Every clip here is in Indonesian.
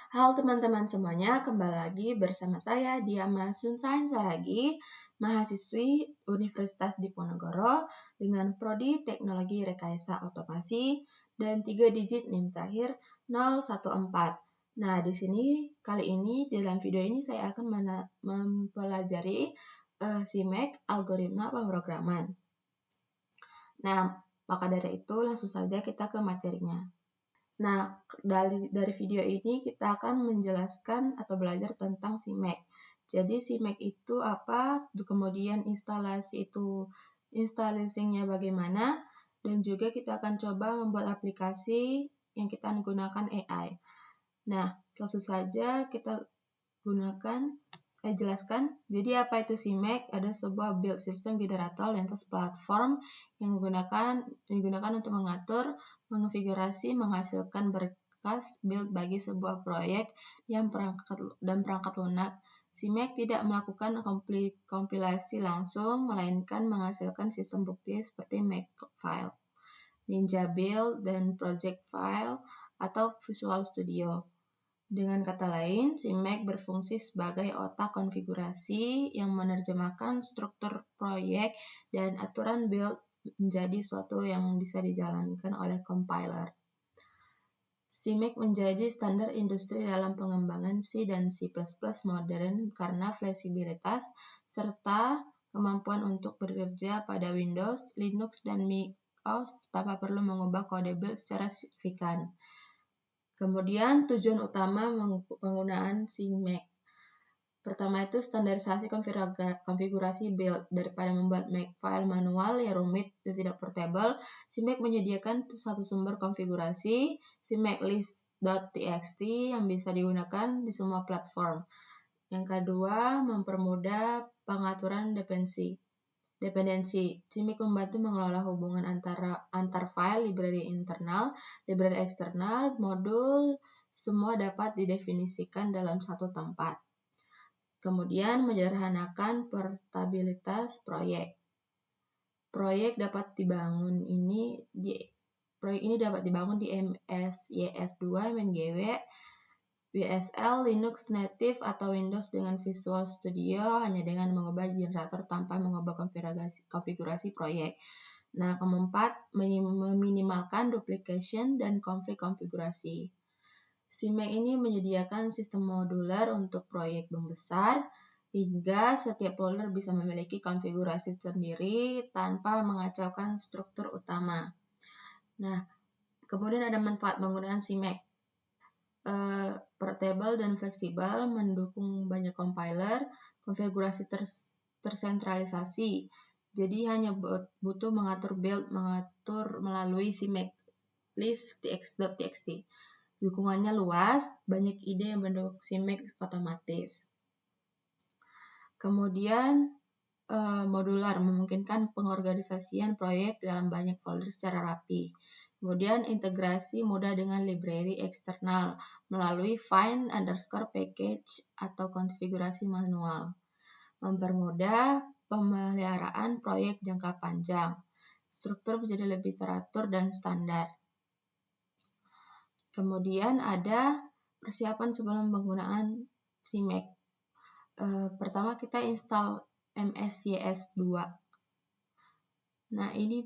Halo teman-teman semuanya, kembali lagi bersama saya Diama Sunsain Saragi, mahasiswi Universitas Diponegoro dengan Prodi Teknologi Rekayasa Otomasi dan 3 digit NIM terakhir 014. Nah, di sini kali ini dalam video ini saya akan mempelajari CMake algoritma pemrograman. Nah, maka dari itu langsung saja kita ke materinya. Nah, dari video ini kita akan menjelaskan atau belajar tentang CMake. Jadi CMake itu apa, kemudian instalasinya bagaimana, dan juga kita akan coba membuat aplikasi yang kita menggunakan AI. Nah, langsung saja kita jelaskan. Jadi apa itu CMake? Ada sebuah build system generator lintas platform yang digunakan untuk mengatur, mengonfigurasi, menghasilkan berkas build bagi sebuah proyek dan perangkat lunak. CMake tidak melakukan kompilasi langsung, melainkan menghasilkan sistem bukti seperti Makefile, Ninja Build, dan Project File atau Visual Studio. Dengan kata lain, CMake berfungsi sebagai otak konfigurasi yang menerjemahkan struktur proyek dan aturan build menjadi suatu yang bisa dijalankan oleh compiler. CMake menjadi standar industri dalam pengembangan C dan C++ modern karena fleksibilitas serta kemampuan untuk bekerja pada Windows, Linux, dan macOS tanpa perlu mengubah kode build secara signifikan. Kemudian tujuan utama penggunaan CMake. Pertama itu standarisasi konfigurasi build. Daripada membuat Makefile manual yang rumit dan tidak portable, CMake menyediakan satu sumber konfigurasi, CMakeList.txt, yang bisa digunakan di semua platform. Yang kedua, mempermudah pengaturan dependensi. CMake membantu mengelola hubungan antar file, library internal, library eksternal, modul, semua dapat didefinisikan dalam satu tempat. Kemudian menyederhanakan portabilitas proyek. Proyek ini dapat dibangun di MS YS2, MNGW, WSL, Linux Native, atau Windows dengan Visual Studio hanya dengan mengubah generator tanpa mengubah konfigurasi proyek. Nah, keempat, meminimalkan duplication dan konflik konfigurasi. CMake ini menyediakan sistem modular untuk proyek membesar, hingga setiap folder bisa memiliki konfigurasi sendiri tanpa mengacaukan struktur utama. Nah, kemudian ada manfaat penggunaan CMake. Portable dan fleksibel, mendukung banyak compiler, konfigurasi tersentralisasi. Jadi hanya butuh mengatur build melalui CMakeList.txt. Dukungannya luas, banyak ide yang mendukung CMake otomatis. Kemudian modular, memungkinkan pengorganisasian proyek dalam banyak folder secara rapi. Kemudian integrasi mudah dengan library eksternal melalui find_package atau konfigurasi manual. Mempermudah pemeliharaan proyek jangka panjang. Struktur menjadi lebih teratur dan standar. Kemudian ada persiapan sebelum penggunaan CMake. Pertama kita install MSYS2. Nah, ini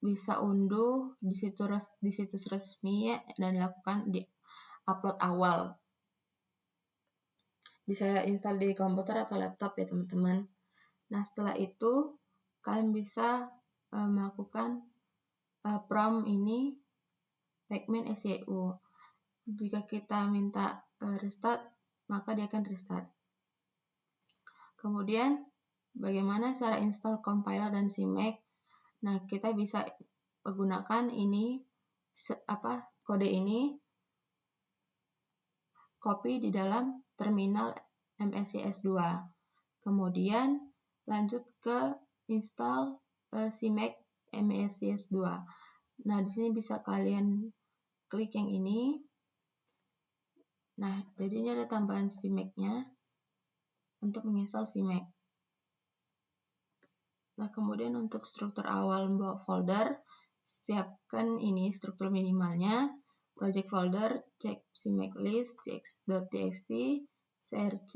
bisa unduh di situs resmi dan lakukan di upload awal. Bisa install di komputer atau laptop ya teman-teman. Nah, setelah itu kalian bisa melakukan prompt ini pacman SYU. Jika kita minta restart, maka dia akan restart. Kemudian bagaimana cara install compiler dan CMake? Nah, kita bisa menggunakan kode ini, copy di dalam terminal MSYS2. Kemudian lanjut ke install CMake MSYS2. Nah, di sini bisa kalian klik yang ini. Nah, jadi ini ada tambahan CMake-nya untuk menginstal CMake. Nah, kemudian untuk struktur awal membawa folder, siapkan ini struktur minimalnya. project folder, cek CMake list, txt, crc,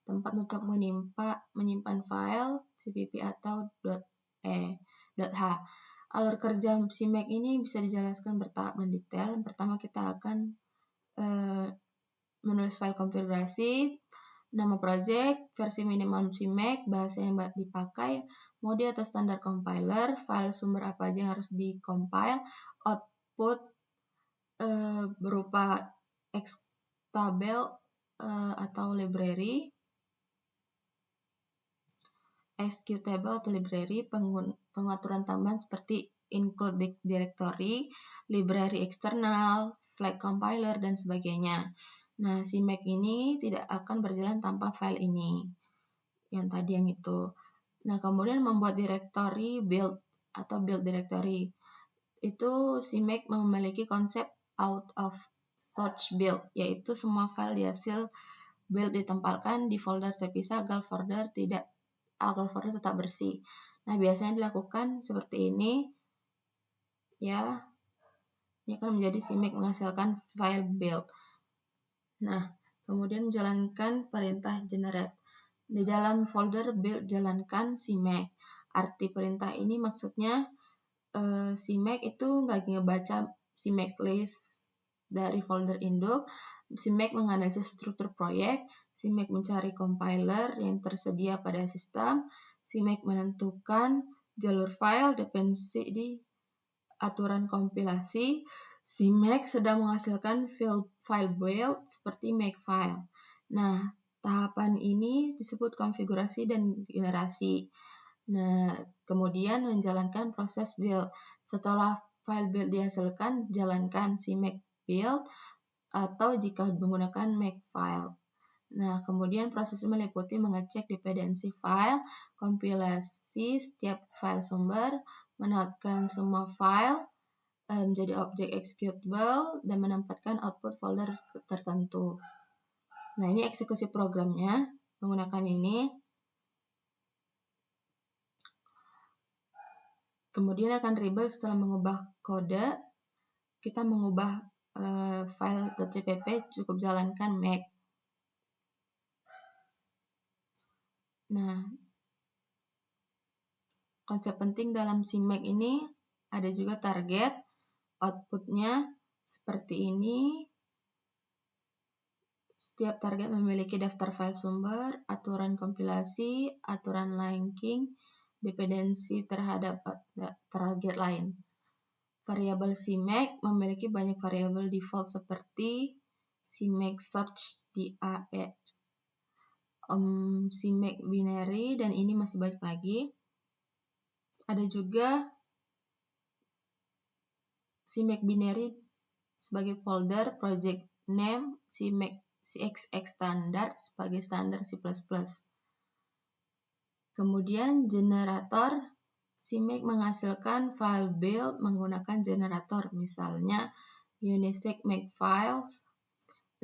tempat untuk menyimpan file, cpp atau .h. Alur kerja CMake ini bisa dijelaskan bertahap dan detail. Yang pertama kita akan menulis file konfigurasi, nama project, versi minimal CMake, bahasa yang dipakai, mode atau standar compiler, file sumber apa aja yang harus di-compile, output berupa executable atau library, pengaturan tambahan seperti include directory, library eksternal, flag compiler, dan sebagainya. Nah, CMake ini tidak akan berjalan tanpa file ini, yang tadi yang itu. Nah, kemudian membuat directory build atau build directory. Itu CMake memiliki konsep out of source build, yaitu semua file di hasil build ditempatkan di folder terpisah agar folder tetap bersih. Nah, biasanya dilakukan seperti ini, ya. Ini akan menjadi CMake menghasilkan file build. Nah, kemudian menjalankan perintah generate. Di dalam folder build jalankan CMake. Arti perintah ini maksudnya CMake itu nggak ngebaca CMake list dari folder induk. CMake menganalisis struktur proyek. CMake mencari compiler yang tersedia pada sistem. CMake menentukan jalur file dependensi di aturan kompilasi. CMake sedang menghasilkan file build seperti makefile. Nah, tahapan ini disebut konfigurasi dan generasi. Nah, kemudian menjalankan proses build. Setelah file build dihasilkan, jalankan CMake build atau jika menggunakan makefile. Nah, kemudian proses meliputi mengecek dependensi file, kompilasi setiap file sumber, menautkan semua file menjadi objek executable, dan menempatkan output folder tertentu. Nah, ini eksekusi programnya menggunakan ini. Kemudian akan rebuild setelah mengubah kode. Kita mengubah file .cpp, cukup jalankan make. Nah, konsep penting dalam CMake ini ada juga target. Outputnya seperti ini. Setiap target memiliki daftar file sumber, aturan kompilasi, aturan linking, dependensi terhadap target lain. Variabel CMake memiliki banyak variabel default seperti CMake search di AE, CMake binary, dan ini masih banyak lagi. Ada juga CMake binary sebagai folder, project name, CMake CXX standard sebagai standar C++. Kemudian generator, CMake menghasilkan file build menggunakan generator, misalnya Unisys Makefiles,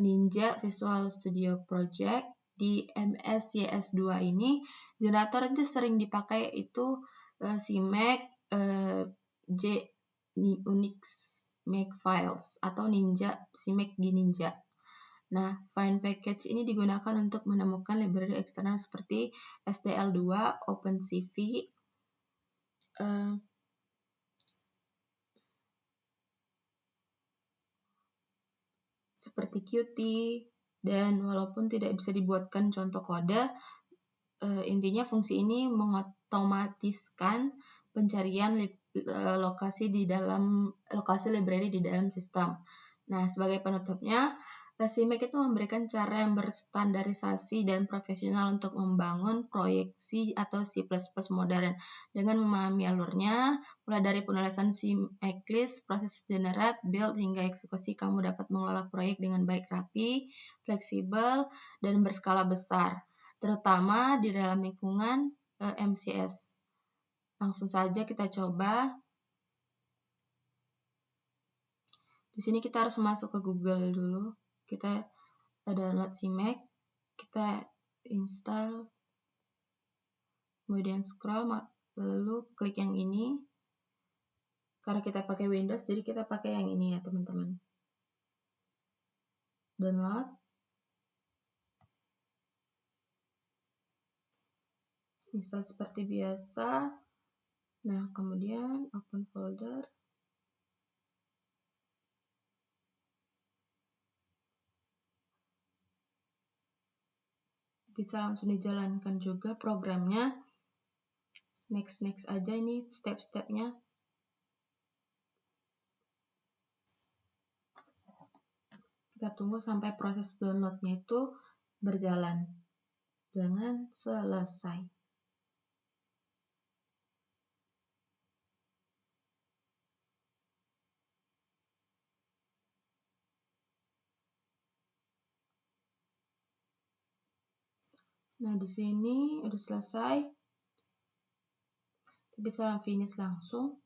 Ninja Visual Studio Project. Di MSYS2 ini, generator itu sering dipakai itu CMake, Unix Makefiles, atau Ninja, CMake di Ninja. Nah, find package ini digunakan untuk menemukan library eksternal seperti STL2, OpenCV, seperti Qt, dan walaupun tidak bisa dibuatkan contoh kode, intinya fungsi ini mengotomatiskan pencarian lokasi library di dalam sistem. Nah, sebagai penutupnya, CMake itu memberikan cara yang berstandarisasi dan profesional untuk membangun proyeksi atau C++ modern. Dengan memahami alurnya, mulai dari penulisan CMake list, proses generate, build, hingga eksekusi, kamu dapat mengelola proyek dengan baik, rapi, fleksibel, dan berskala besar, terutama di dalam lingkungan MCS. Langsung saja kita coba. Di sini kita harus masuk ke Google dulu. Kita download CMake, kita install, kemudian scroll, lalu klik yang ini. Karena kita pakai Windows, jadi kita pakai yang ini ya teman-teman. download. Install seperti biasa. Nah, kemudian open folder. Bisa langsung dijalankan juga programnya. Next aja ini step-stepnya. Kita tunggu sampai proses downloadnya itu berjalan dengan selesai. Nah, di sini udah selesai. Kita bisa finish langsung.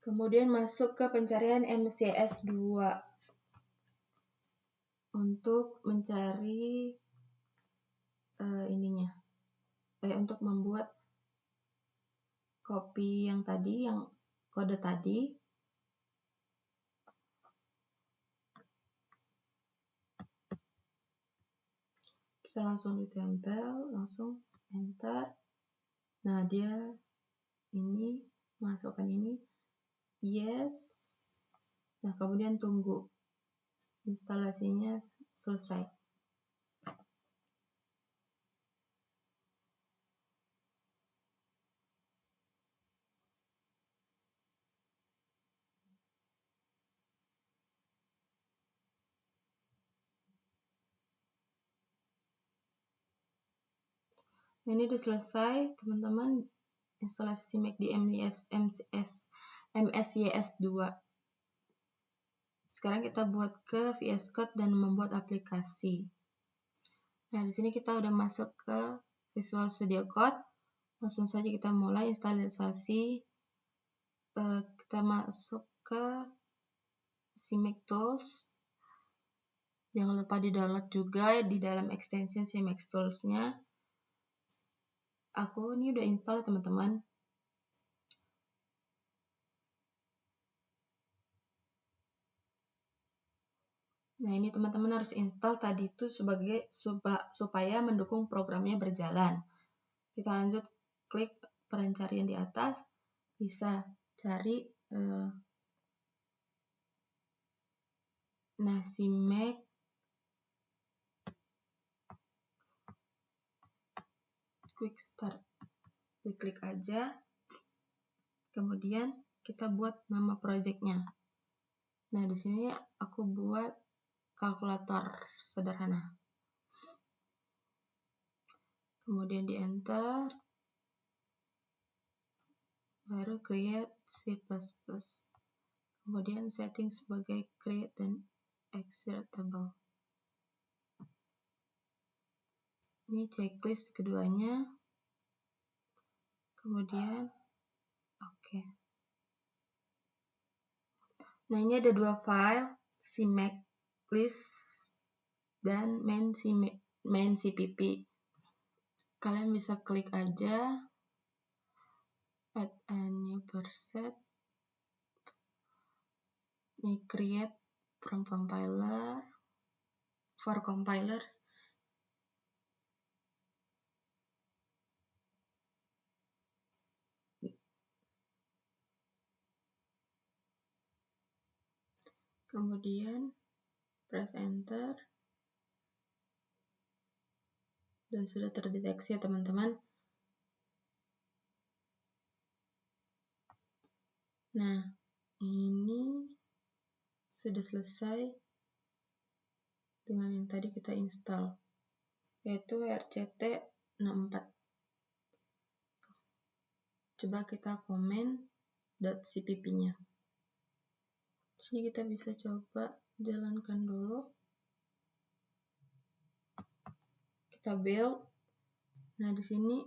Kemudian masuk ke pencarian MCS 2 untuk mencari untuk membuat copy yang tadi, yang kode tadi. Bisa langsung ditempel, langsung enter. Nah, dia ini masukkan ini, yes. Nah, kemudian tunggu instalasinya selesai. Nah, ini udah selesai, teman-teman, instalasi CMake di MSYS 2. Sekarang kita buat ke VS Code dan membuat aplikasi. Nah, di sini kita udah masuk ke Visual Studio Code. Langsung saja kita mulai instalasi. Kita masuk ke CMake Tools. Jangan lupa di-download juga di dalam extension CMake Tools-nya. Aku ini udah install, teman-teman. Nah, ini teman-teman harus install tadi itu supaya mendukung programnya berjalan. Kita lanjut, klik pencarian di atas, bisa cari CMake Quick Start. Klik aja, kemudian kita buat nama projectnya. Nah, di sini aku buat kalkulator sederhana. Kemudian di enter, baru create C++. Kemudian setting sebagai create dan executable. Ini checklist keduanya. Kemudian oke. Nah, ini ada dua file, CMake list dan main CPP. Kalian bisa klik aja add a new preset. Ini create from compiler for compilers. Kemudian press enter. Dan sudah terdeteksi ya, teman-teman. Nah, ini sudah selesai dengan yang tadi kita install, yaitu RCT 64. Coba kita komen .cpp-nya. Sini kita bisa coba jalankan dulu. Kita build. Nah, di sini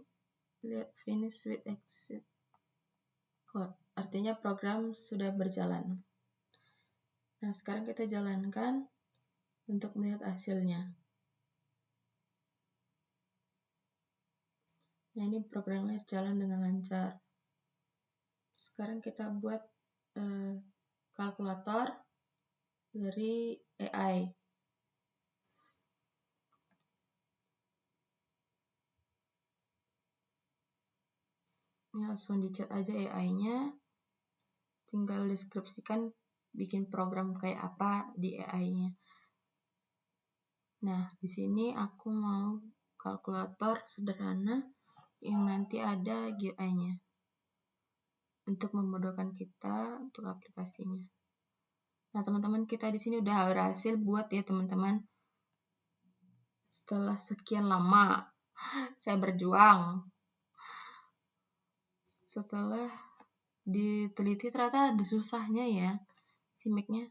lihat finish with exit code. Artinya program sudah berjalan. Nah, sekarang kita jalankan untuk melihat hasilnya. Nah, ini programnya jalan dengan lancar. Sekarang kita buat kalkulator dari AI. Ini langsung di-chat aja AI-nya, tinggal deskripsikan bikin program kayak apa di AI-nya. Nah, di sini aku mau kalkulator sederhana yang nanti ada GUI-nya untuk memudahkan kita untuk aplikasinya. Nah, teman-teman, kita di sini udah berhasil buat ya, teman-teman. Setelah sekian lama saya berjuang, setelah diteliti ternyata ada susahnya ya si Mac-nya.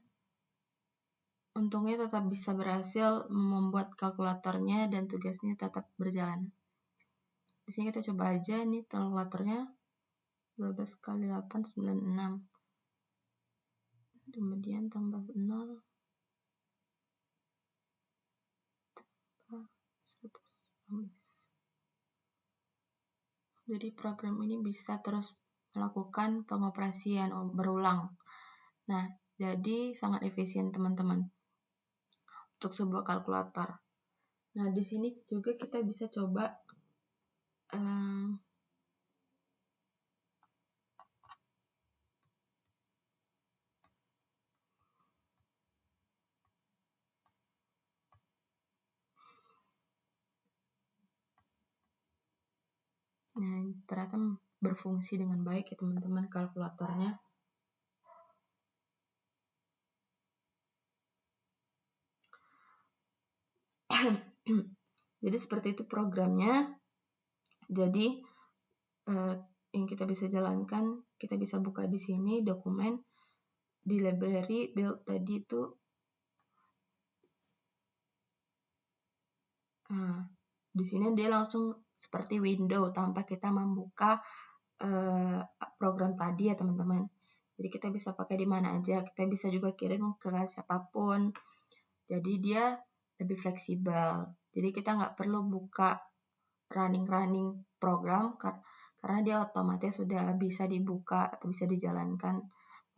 Untungnya tetap bisa berhasil membuat kalkulatornya dan tugasnya tetap berjalan. Di sini kita coba aja nih kalkulatornya 12 kali 8 96. Kemudian tambah 0 tambah 115. Jadi program ini bisa terus melakukan pengoperasian berulang. Nah, jadi sangat efisien teman-teman untuk sebuah kalkulator. Nah, di sini juga kita bisa coba nah, ternyata berfungsi dengan baik ya teman-teman kalkulatornya. Jadi seperti itu programnya. Jadi yang kita bisa jalankan, kita bisa buka di sini dokumen di library build tadi itu. Di sini dia langsung seperti window tanpa kita membuka program tadi ya teman-teman. Jadi kita bisa pakai di mana aja, kita bisa juga kirim ke siapapun. Jadi dia lebih fleksibel. Jadi kita nggak perlu buka running program karena dia otomatis sudah bisa dibuka atau bisa dijalankan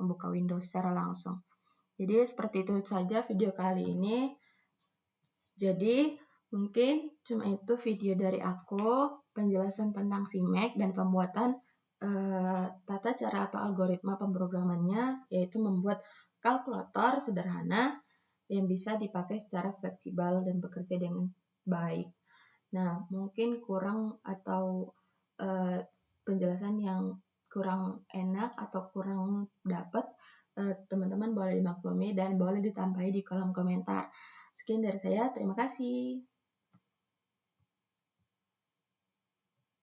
membuka Windows secara langsung. Jadi seperti itu saja video kali ini. Jadi mungkin cuma itu video dari aku, penjelasan tentang si Mac dan pembuatan tata cara atau algoritma pemrogramannya, yaitu membuat kalkulator sederhana yang bisa dipakai secara fleksibel dan bekerja dengan baik. Nah, mungkin kurang atau penjelasan yang kurang enak atau kurang dapat, teman-teman boleh dimaklumi dan boleh ditambahi di kolom komentar. Sekian dari saya, terima kasih.